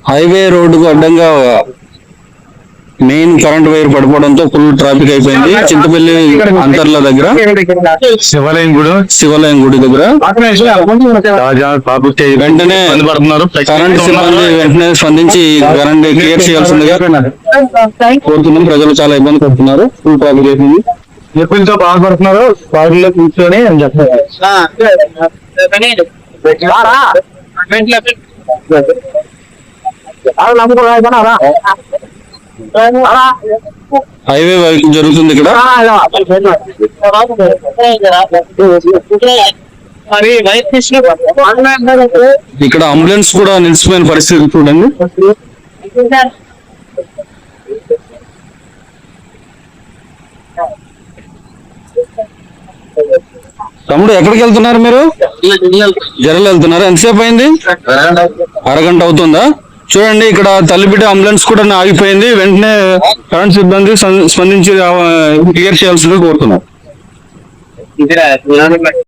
Highway రోడ్డుకు అడ్డంగా main current wire పడిపోవడంతో ఫుల్ ట్రాఫిక్ అయిపోయింది. చింతపల్లి అంతర్ల దగ్గర శివాలయం గుడి దగ్గర వెంటనే కరెంట్ సిబ్బంది వెంటనే స్పందించి కరెంట్ క్లియర్ చేయాల్సిందిగా కోరుతున్నాం. ప్రజలు చాలా ఇబ్బంది పడుతున్నారు. ఫుల్ ట్రాఫిక్ అయిపోయింది. ఎప్పుడుతో బాధపడుతున్నారు బాగులో కూర్చొని అని చెప్తారు. హైవే వర్క్ జరుగుతుంది ఇక్కడ. ఇక్కడ అంబులెన్స్ కూడా నిలిచిపోయిన పరిస్థితి చూడండి. తమ్ముడు ఎక్కడికి వెళ్తున్నారు మీరు? జరలు వెళ్తున్నారు. ఎంతసేపు అయింది? అరగంట అవుతుందా? చూడండి ఇక్కడ తల్లిబిడ్డ అంబులెన్స్ కూడా ఆగిపోయింది. వెంటనే కరెంట్ సిబ్బంది స్పందించి క్లియర్ చేయాల్సిందిగా కోరుతున్నాం.